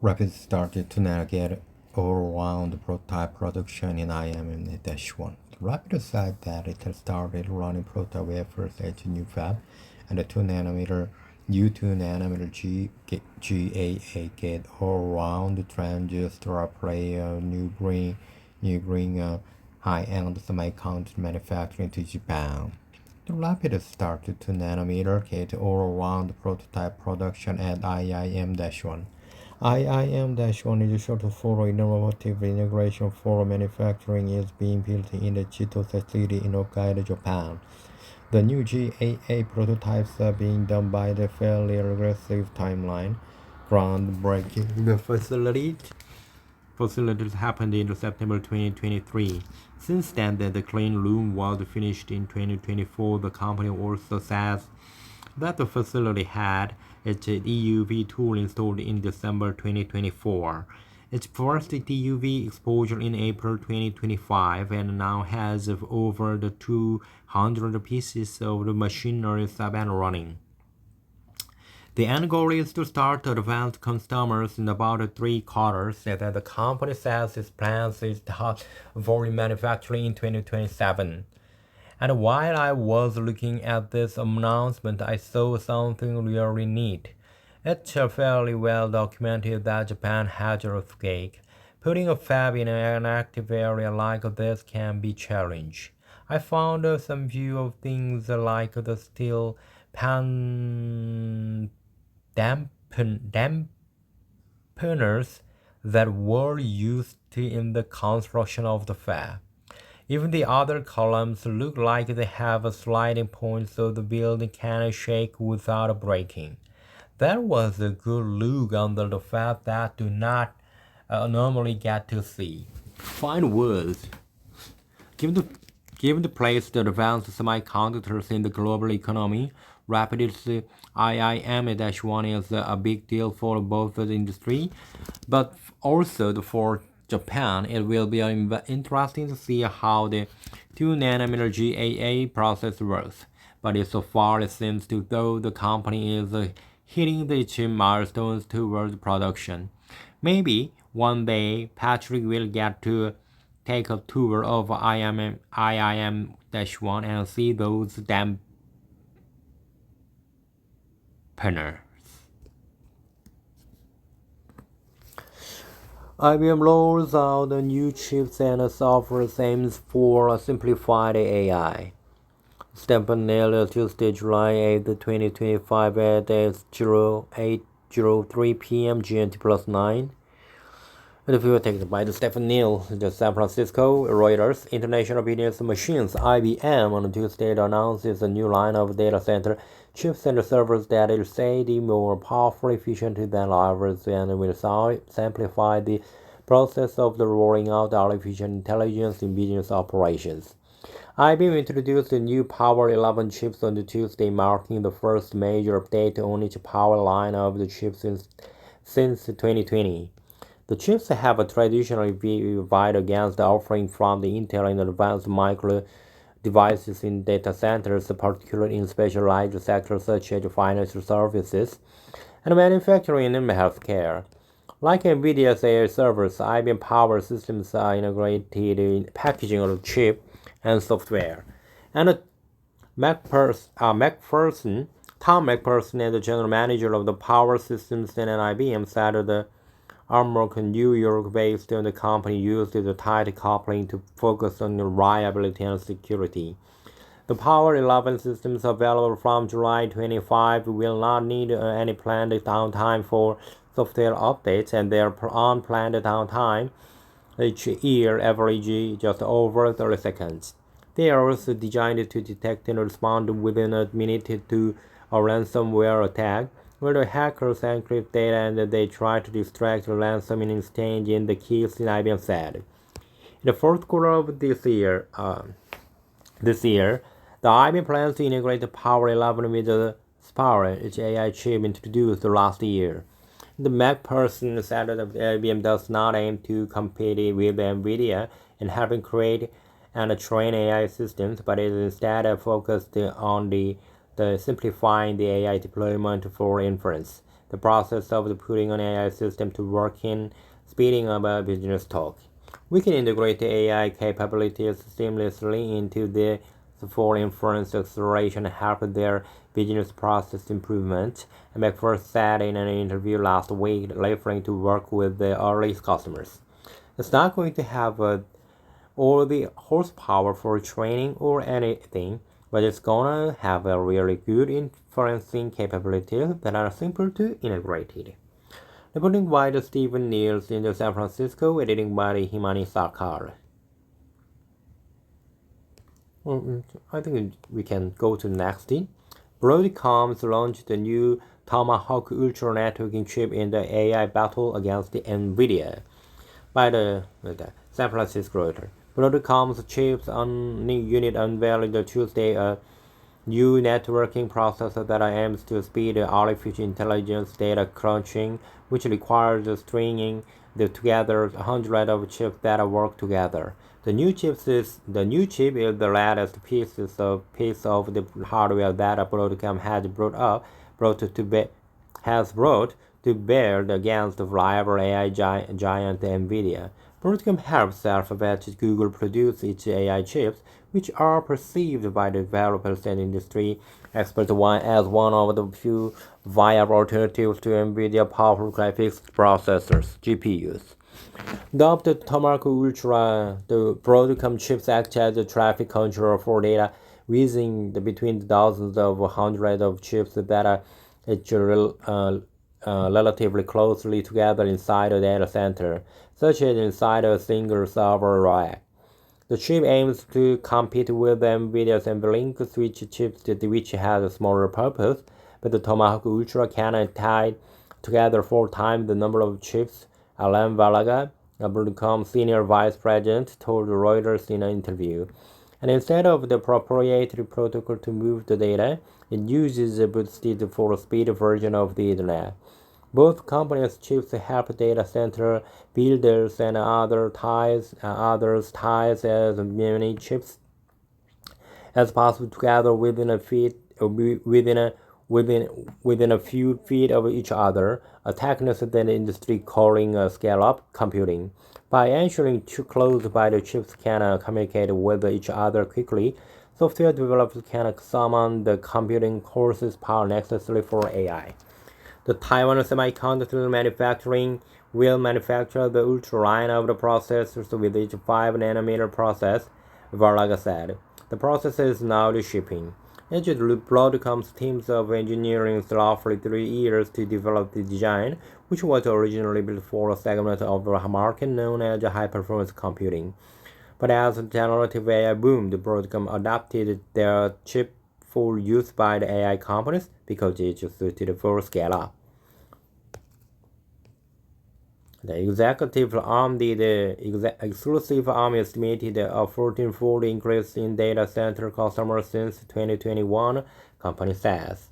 Rapid started to navigate all-round prototype production in IM-1. Rapid said that it had started running prototype wafers at its new fab, and the 2nm GAA gate all-round transistor play a new bring high-end semiconductor manufacturing to Japan. The Rapid started 2nm gate all-round prototype production at IIM-1. IIM-1 is short for Innovative Integration for Manufacturing is being built in the Chitose City in Hokkaido, Japan. The new GAA prototypes are being done by the fairly aggressive timeline. Groundbreaking the facilities happened in September 2023. Since then, the clean room was finished in 2024. The company also says that the facility had its EUV tool installed in December 2024. Its first EUV exposure in April 2025 and now has over 200 pieces of the machinery up and running. The end goal is to start advanced customers in about 3 quarters, and the company says its plans is to have volume manufacturing in 2027. And while I was looking at this announcement, I saw something really neat. It's fairly well documented that Japan has a earthquake. Putting a fab in an active area like this can be challenging. I found some view of things like the steel pan dampeners that were used in the construction of the fab. Even the other columns look like they have a sliding point so the building can shake without breaking. That was a good look under the fab that do not normally get to see. Fine words. Given the place to advanced semiconductors in the global economy, Rapid's IIM-1 is a big deal for both the industry, but also for Japan. It will be interesting to see how the 2nm GAA process works. But so far it seems to though the company is hitting the achievement milestones towards production. Maybe one day Patrick will get to take a tour of IIM-1 and see those dampeners. IBM rolls out new chips and software aims for a simplified AI. Stefan Neal, Tuesday, July 8, 2025 at 0803 p.m. GMT plus 9. The video taken by Stefan Neal, the San Francisco Reuters International Business Machines (IBM) on Tuesday announces a new line of data center chips and servers that is said more powerful, efficient than others, and will simplify the process of the rolling out artificial intelligence in business operations. IBM introduced the new Power 11 chips on Tuesday, marking the first major update on its power line of the chips since 2020. The chips have traditionally vied against the offering from the Intel and Advanced Micro devices in data centers, particularly in specialized sectors such as financial services and manufacturing and healthcare. Like NVIDIA's AI servers, IBM Power Systems are integrated in packaging of chip and software. And Tom McPherson, the general manager of the Power Systems and IBM, said the Armrock, New York-based company used the tight coupling to focus on reliability and security. The Power 11 systems available from July 25 will not need any planned downtime for software updates, and their unplanned downtime each year average just over 30 seconds. They are also designed to detect and respond within a minute to a ransomware attack, where the hackers encrypt data and they try to distract the ransom in exchange in the keys, IBM said. In the fourth quarter of this year, the IBM plans to integrate the Power 11 with the Spire, its AI chip introduced last year. The McPherson said that IBM does not aim to compete with NVIDIA in helping create and train AI systems, but is instead focused on the simplifying the AI deployment for inference. the process of putting an AI system to work in speeding up a business talk. We can integrate the AI capabilities seamlessly into the for inference acceleration and help their business process improvement. And McPherson said in an interview last week, referring to work with the early customers. It's not going to have all the horsepower for training or anything, but it's gonna have a really good inferencing capabilities that are simple to integrate. Reporting by the Stephen Niels in San Francisco, editing by Himani Sarkar. I think we can go to the next thing. Broadcom's launched the new Tomahawk Ultra networking chip in the AI battle against the NVIDIA by the San Francisco Reuters. Broadcom's chips unit unveiled Tuesday a new networking processor that aims to speed artificial intelligence data crunching, which requires stringing together hundreds of chips that work together. The new chip is the latest piece of the hardware that Broadcom has brought to bear against the rival AI giant NVIDIA. Broadcom helps Alphabet Google produce its AI chips, which are perceived by developers and industry experts as one of the few viable alternatives to NVIDIA powerful graphics processors (GPUs). Dubbed Tomahawk Ultra, the Broadcom chips act as a traffic controller for data whizzing between dozens of hundreds of chips that are relatively closely together inside a data center, such as inside a single server rack. The chip aims to compete with NVIDIA's NVLink switch chips, which has a smaller purpose, but the Tomahawk Ultra can tie together 4 times the number of chips. Alan Valaga, a Broadcom senior vice president, told Reuters in an interview. And instead of the proprietary protocol to move the data, it uses a boosted for speed version of the Internet. Both companies' chips help data center builders and others ties as many chips as possible together within a few feet of each other, a technique that the industry calling scale-up computing. By ensuring too close by the chips can communicate with each other quickly, software developers can summon the computing courses power necessary for AI. The Taiwan Semiconductor Manufacturing will manufacture the ultra line of the processors with each 5nm process, Varlaga said. The processor is now shipping. It Broadcom's teams of engineering roughly 3 years to develop the design, which was originally built for a segment of the market known as high-performance computing. But as generative AI boomed, Broadcom adapted their chip for use by the AI companies because it is suited for scale-up. The executive arm, exclusive arm estimated a 14-fold increase in data center customers since 2021, company says.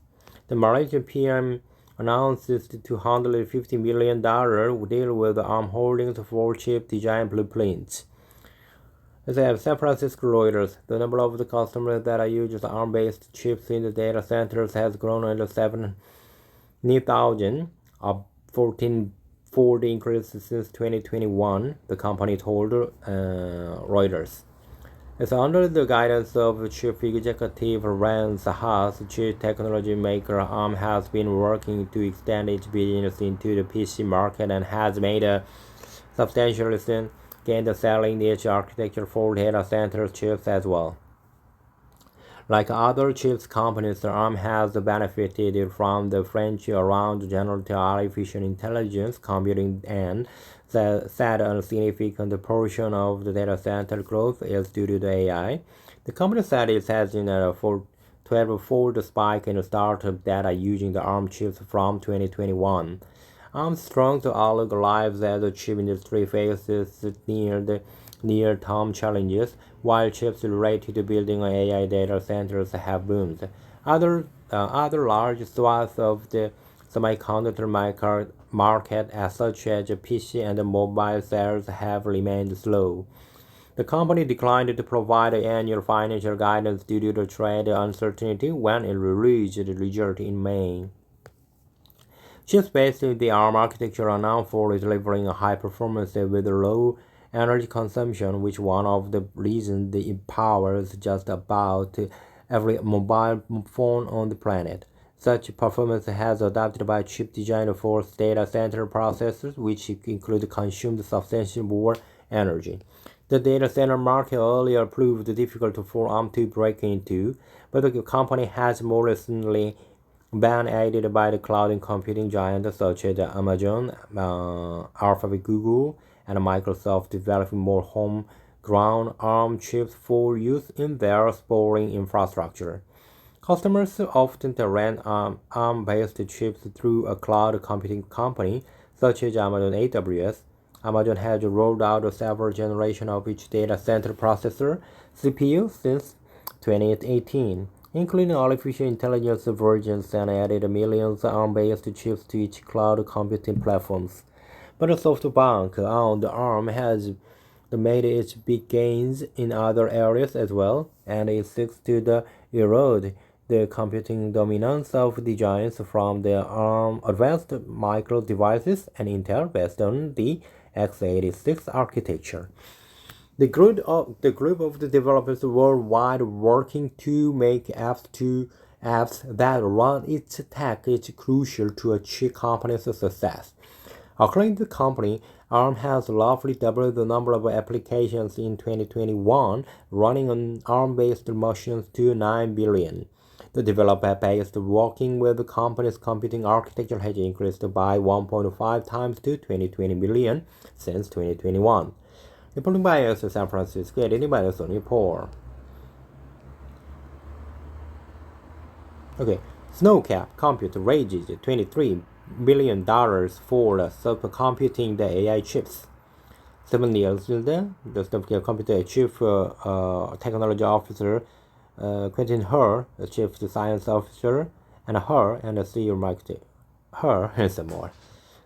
The Malaysian PM announced its $250 million deal with ARM Holdings for chip design blueprints. As of San Francisco Reuters, the number of the customers that use ARM-based chips in the data centers has grown under 70,000, a 14-fold increase since 2021, the company told Reuters. It's under the guidance of Chief Executive Ran Sahas, chief technology maker. ARM has been working to extend its business into the PC market and has made a substantial gain selling niche architecture for data center chips as well. Like other chips companies, ARM has benefited from the frenzy around generative artificial intelligence computing and said a significant portion of the data center growth is due to the AI. The company said it has seen a 12-fold spike in startup data using the ARM chips from 2021. ARM's strong outlook lies as the chip industry faces near-term challenges, while chips related to building AI data centers have boomed. Other large swaths of the semiconductor market, such as PC and mobile sales, have remained slow. The company declined to provide annual financial guidance due to the trade uncertainty when it released the result in May. Chips based on the ARM architecture are known for delivering a high performance with low energy consumption, which one of the reasons it powers just about every mobile phone on the planet. Such performance has adapted by chip designed for data center processors, which include consumed substantially more energy. The data center market earlier proved difficult for ARM to break into, but the company has more recently been aided by the cloud computing giants such as Amazon, Alphabet, Google, and Microsoft developing more homegrown ARM chips for use in their sprawling infrastructure. Customers often rent ARM-based chips through a cloud computing company such as Amazon AWS. Amazon has rolled out several generations of each data center processor CPU since 2018, including artificial intelligence versions, and added millions of ARM-based chips to each cloud computing platforms. But SoftBank on the ARM has made its big gains in other areas as well, and it seeks to erode the computing dominance of the giants from the ARM Advanced Micro Devices and Intel based on the x86 architecture. The group of the developers worldwide working to make apps that run its tech is crucial to achieve company's success. According to the company, ARM has roughly doubled the number of applications in 2021 running on ARM-based machines to 9 billion. The developer base working with the company's computing architecture has increased by 1.5 times to 20 billion since 2021. Reporting by San Francisco, edited by Sonny Paul. Okay, Snowcap Compute raises $23 billion for supercomputing the AI chips. 7 years later, the Snowcap Compute chief technology officer Quentin Her, the chief science officer, and Her and the CEO Mike Her and some more.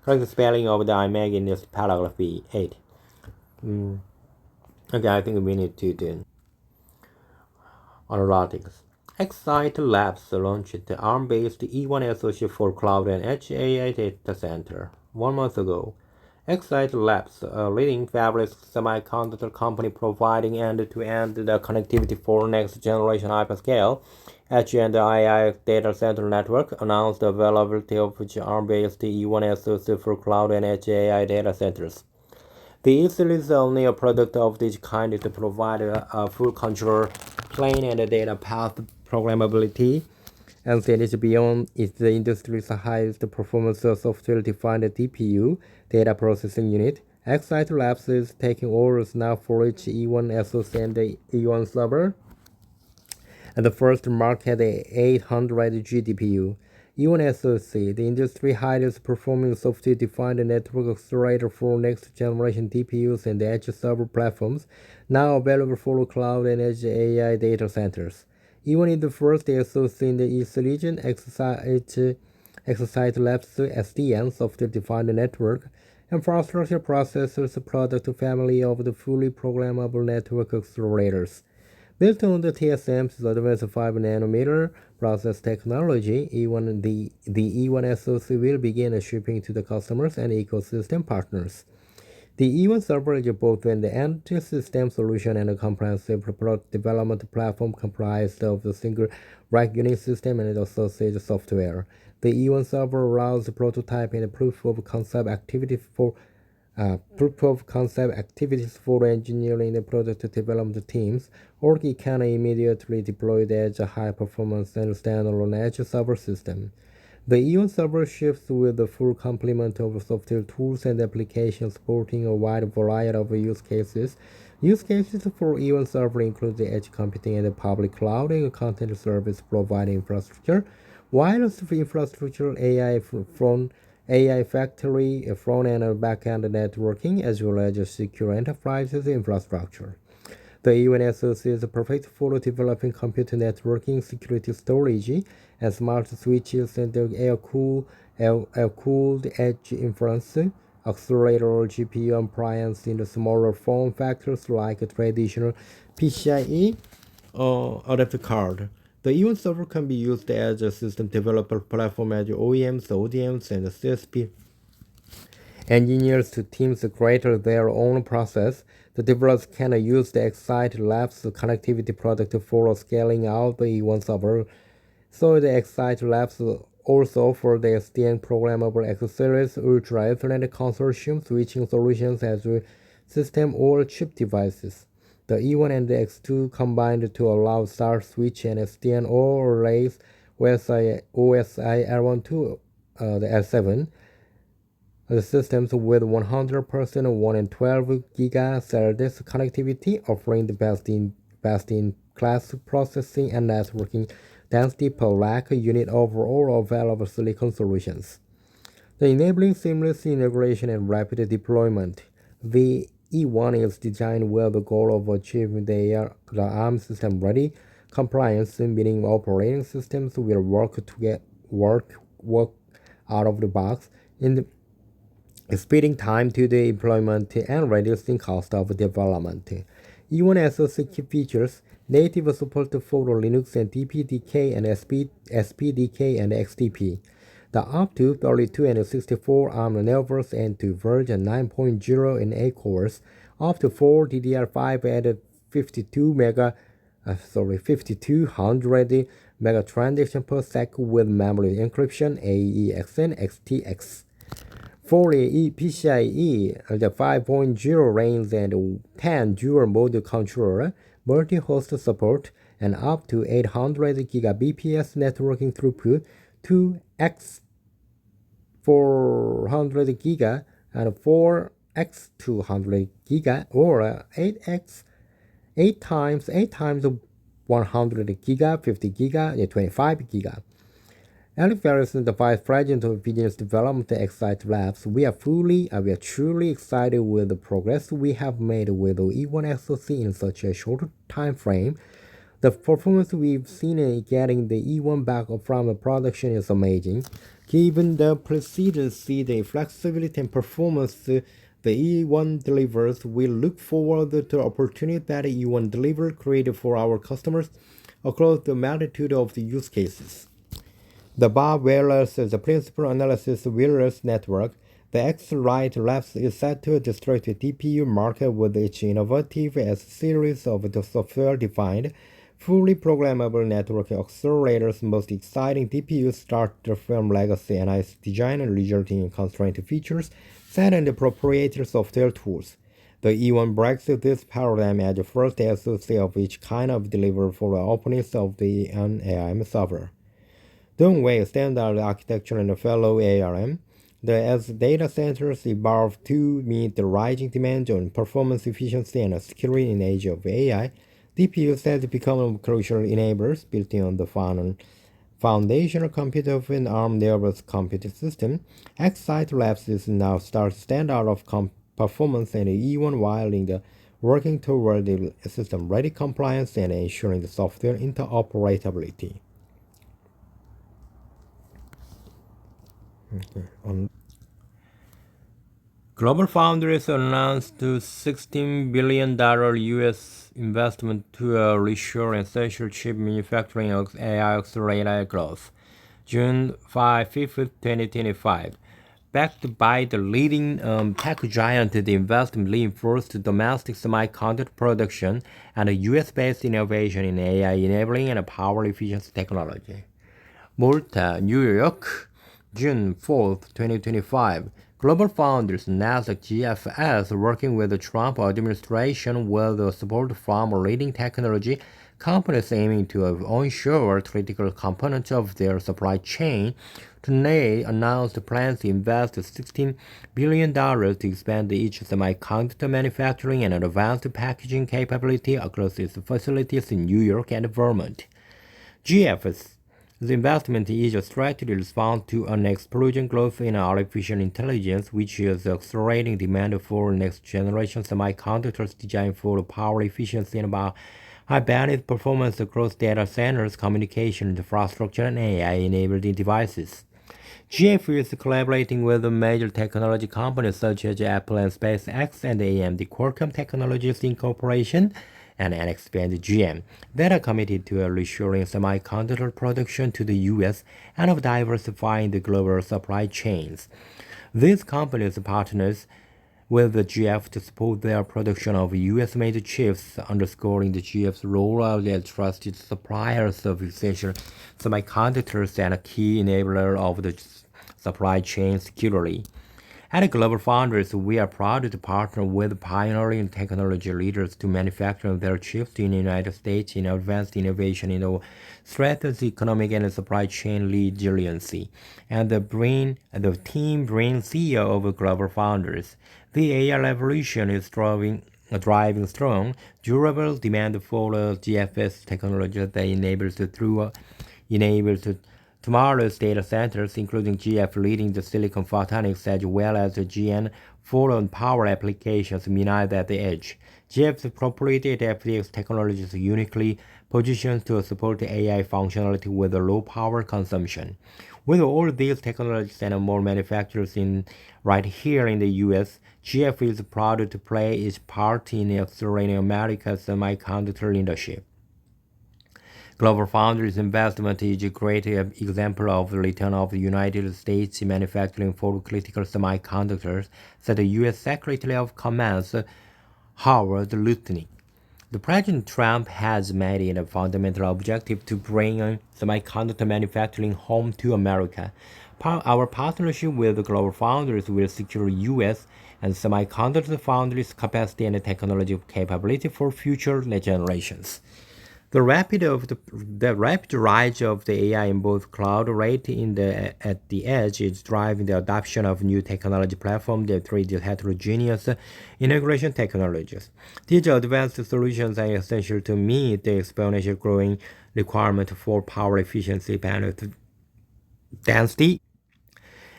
Correct the spelling of the IMAG in this paragraph 8. Okay, I think we need to do analytics. Excite Labs launched the ARM-based E1 SoC for cloud and edge AI data center 1 month ago. Excite Labs, a leading fabless semiconductor company providing end-to-end connectivity for next-generation hyperscale edge and AI data center network, announced the availability of ARM-based E1 SoC for cloud and edge AI data centers. The ESL is only a product of this kind to provide a full control plane and data path programmability, and that is beyond is the industry's highest performance software-defined DPU data processing unit. Excite Labs is taking orders now for each E1 SoC and the E1 server, and the first market the 800 GPU. E1 SoC, the industry highest performing software-defined network accelerator for next-generation DPUs and edge server platforms, now available for cloud and edge AI data centers. E1 is the first SoC in the East region. Excite Labs SDN, software-defined network infrastructure processors product family of the fully programmable network accelerators. Built on the TSMC's advanced 5nm process technology, the E1 SoC will begin shipping to the customers and ecosystem partners. The E1 server is both an end-system solution and a comprehensive development platform comprised of a single rack unit system and associated software. The E1 server allows prototyping and proof of concept activities for engineering and product development teams, or it can immediately deploy the edge high-performance and standalone edge server system. The E1 server ships with a full complement of software tools and applications supporting a wide variety of use cases. Use cases for E1 server include the edge computing and the public cloud and content service providing infrastructure, wireless infrastructure, AI factory, front-end and back-end networking, as well as secure enterprises infrastructure. The E1 SoC is perfect for developing computer networking, security storage, and smart switches and air-cooled edge inference, accelerator or GPU appliance in the smaller form factors like traditional PCIe or adapter card. The E1 server can be used as a system developer platform as OEMs, ODMs, and CSP engineers to teams create their own process. The developers can use the Excite Labs connectivity product for scaling out the E1 server. So the Excite Labs also offer the SDN programmable accessories, Ultra Ethernet consortium switching solutions as system or chip devices. The E1 and the X2 combined to allow STAR switch and SDN overlays OSI L12, the L7. The systems with 100% 1 and 12 giga SerDes connectivity, offering the best-in-class processing and networking density per lakh unit over all available silicon solutions. The enabling seamless integration and rapid deployment. The E1 is designed with the goal of achieving the ARM system-ready compliance, meaning operating systems will work out of the box in speeding time to the deployment and reducing cost of development. E1 SoC key features native support for Linux and DPDK and SPDK and XDP. The up to 32 and 64 ARM nervous and to version 9.0 in 8 cores, up to 4 DDR5 at 5200 mega transaction per second with memory encryption AEXN XTX. Fully PCIe, the 5.0 range and 10 dual mode controller, multi-host support, and up to 800 Gbps networking throughput, 2x 400 giga and 4x 200 giga, or 8 times 100 giga, 50 giga, 25 giga. Alex Ferguson, the Vice President of Business Development at Excite Labs, we are truly excited with the progress we have made with the E1 SoC in such a short time frame. The performance we've seen in getting the E1 back from production is amazing. Given the precision, the flexibility and performance the E1 delivers, we look forward to the opportunity that E1 delivers created for our customers across the magnitude of the use cases. The Bob Wireless is the principal analysis wireless network. The X-Rite Labs is set to disrupt the DPU market with its innovative S-series of the software-defined, fully programmable network accelerators. Most exciting DPUs start from legacy NIC design, resulting in constrained features set in the proprietary software tools. The E1 breaks this paradigm as the first SoC of each kind of delivered for the openness of the ARM server. Dongwei standard architecture and fellow ARM. As data centers evolve to meet the rising demand on performance, efficiency, and security in the age of AI, DPUs have become crucial enablers built on the foundational computer of an ARM nervous computing system. Excite Labs is now standard of performance and E1 while in the working toward the system-ready compliance and ensuring the software interoperability. GlobalFoundries announced $16 billion U.S. investment to reshore essential chip manufacturing of AI accelerator growth. June 5, 2025. Backed by the leading tech giant, the investment reinforced domestic semiconductor production and U.S.-based innovation in AI enabling and power efficiency technology. Malta, New York, June 4, 2025. GlobalFoundries Nasdaq GFS, working with the Trump administration with support from leading technology companies aiming to onshore critical components of their supply chain, today announced plans to invest $16 billion to expand each semiconductor manufacturing and advanced packaging capability across its facilities in New York and Vermont. GFS. The investment is a strategic response to an explosion growth in artificial intelligence, which is accelerating demand for next-generation semiconductors designed for power efficiency and high-bandwidth performance across data centers, communication infrastructure, and AI-enabled devices. GF is collaborating with major technology companies such as Apple and SpaceX and AMD Qualcomm Technologies Incorporation and NXP and GM that are committed to reshoring semiconductor production to the U.S. and of diversifying the global supply chains. These companies partners with the GF to support their production of U.S.-made chips, underscoring the GF's role as a trusted supplier of essential semiconductors and a key enabler of the supply chain security. At GlobalFoundries, we are proud to partner with pioneering technology leaders to manufacture their chips in the United States in advanced innovation in strengthens economic and supply chain resiliency. And the team brings CEO of GlobalFoundries. The AI revolution is driving strong, durable demand for GFS technology that enables tomorrow's data centers, including GF leading the silicon photonics as well as the GN for power applications unite at the edge. GF's proprietary FDX technology is uniquely positioned to support AI functionality with a low power consumption. With all these technologies and more manufacturers right here in the US, GF is proud to play its part in accelerating America's semiconductor leadership. GlobalFoundries investment is a great example of the return of the United States manufacturing for critical semiconductors, said the U.S. Secretary of Commerce Howard Lutnick. The President Trump has made it a fundamental objective to bring semiconductor manufacturing home to America. Our partnership with GlobalFoundries will secure U.S. and semiconductor foundries capacity and technology capability for future generations. The rapid rise of the AI in both cloud rate at the edge is driving the adoption of new technology platforms that treat heterogeneous integration technologies. These advanced solutions are essential to meet the exponential growing requirement for power efficiency, bandwidth density,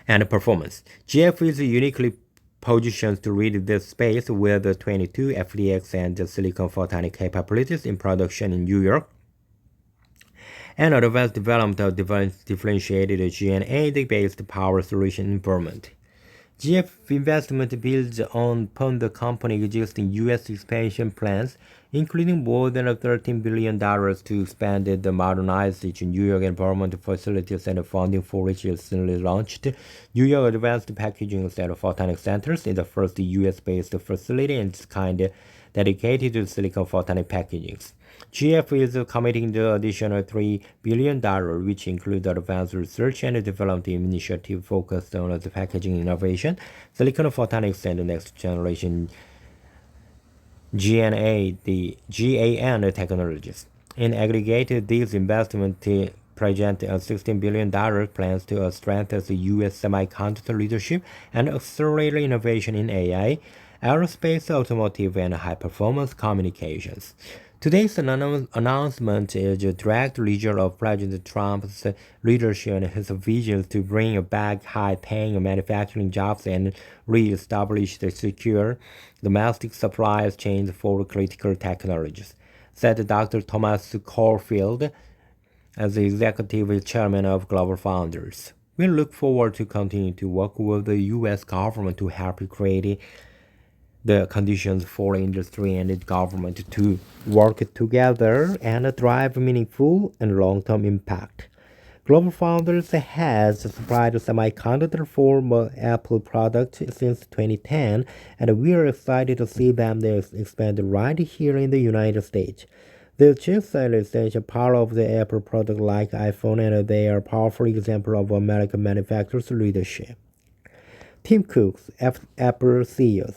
and performance. GF is uniquely positions to lead this space with the 22 FDX and the silicon photonic capabilities in production in New York, and advanced development of differentiated GNA-based power solution environment. GF investment builds upon the company's existing U.S. expansion plans, including more than $13 billion to expand the modernized New York environment facilities and funding for which recently launched New York Advanced Packaging and Photonic Centers is the first U.S.-based facility in its kind dedicated to silicon photonic packaging. GF is committing the additional $3 billion, which includes advanced research and development initiatives focused on the packaging innovation, silicon photonics, and next generation GAN technologies. In aggregate, these investments present a $16 billion plans to strengthen the U.S. semiconductor leadership and accelerate innovation in AI, aerospace, automotive, and high-performance communications. Today's announcement is a direct result of President Trump's leadership and his vision to bring back high-paying manufacturing jobs and re-establish the secure domestic supply chains for critical technologies, said Dr. Thomas Caulfield, as the executive chairman of GlobalFoundries. We look forward to continuing to work with the U.S. government to help create the conditions for industry and its government to work together and drive meaningful and long-term impact. GlobalFoundries has supplied semiconductor for Apple products since 2010, and we are excited to see them expand right here in the United States. The chips are essential part of the Apple product like iPhone, and they are a powerful example of American manufacturers' leadership. Tim Cook, Apple CEO.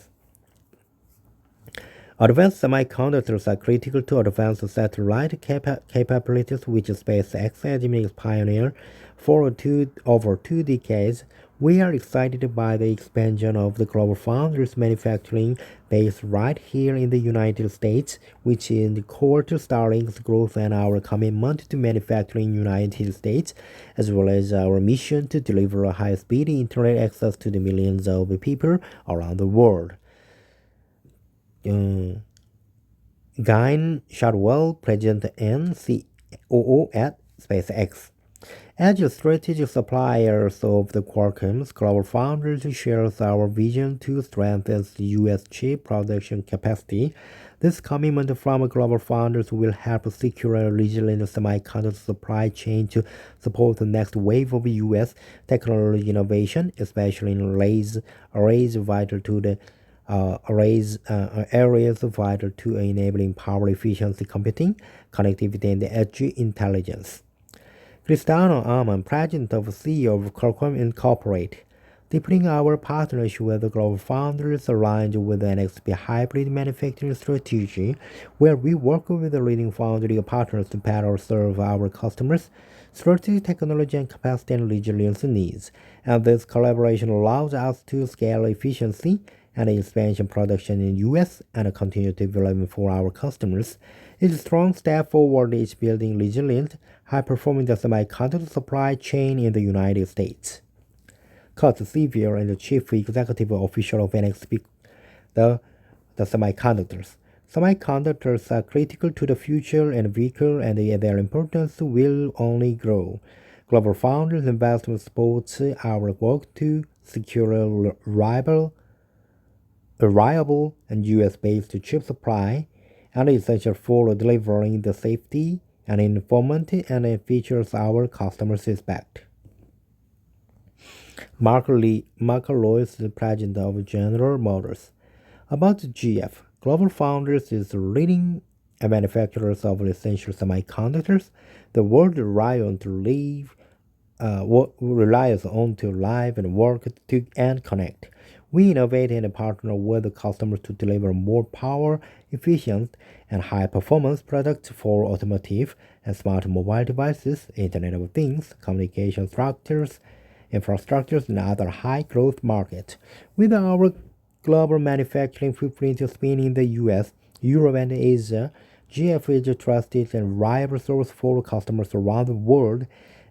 Advanced semiconductors are critical to advanced satellite capabilities, which SpaceX has been pioneer for over 2 decades. We are excited by the expansion of the GlobalFoundries manufacturing base right here in the United States, which is core to Starlink's growth and our commitment to manufacturing in the United States, as well as our mission to deliver a high-speed internet access to the millions of people around the world. Gene Shotwell, President and COO at SpaceX. As a strategic supplier of the Qualcomm's, GlobalFoundries shares our vision to strengthen the U.S. chip production capacity. This commitment from GlobalFoundries will help secure a resilient semiconductor supply chain to support the next wave of U.S. technology innovation, especially in arrays vital to the areas vital to enabling power efficiency computing, connectivity, and edge intelligence. Cristiano Amon, President of CEO of Qualcomm Incorporated, deepening our partnership with GlobalFoundries aligned with the NXP hybrid manufacturing strategy, where we work with the leading foundry partners to better serve our customers' strategic technology and capacity and resilience needs. And this collaboration allows us to scale efficiency and expansion production in the U.S. and continue development for our customers. It's a strong step forward in building resilient, high-performing semiconductor supply chain in the United States. Kurt Sevier and the Chief Executive Officer of NXP, the semiconductors. Semiconductors are critical to the future and vehicle, and their importance will only grow. GlobalFoundries investment supports our work to secure a reliable and US-based chip supply, and essential for delivering the safety and information and features our customers expect. Mark Lewis, the president of General Motors. About GF, GlobalFoundries is the leading manufacturer of essential semiconductors. The world relies on to live and work to and connect. We innovate and partner with the customers to deliver more power, efficient, and high-performance products for automotive and smart mobile devices, Internet of Things, communication structures, infrastructures, and other high-growth markets. With our global manufacturing footprint spanning the U.S., Europe, and Asia, GF is a trusted and reliable source for customers around the world.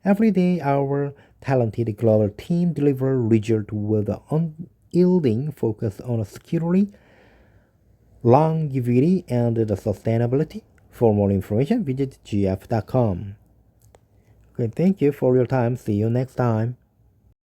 Every day, our talented global team delivers results with an unyielding focus on security, longevity, and the sustainability. For more information, visit gf.com. Okay, thank you for your time. See you next time.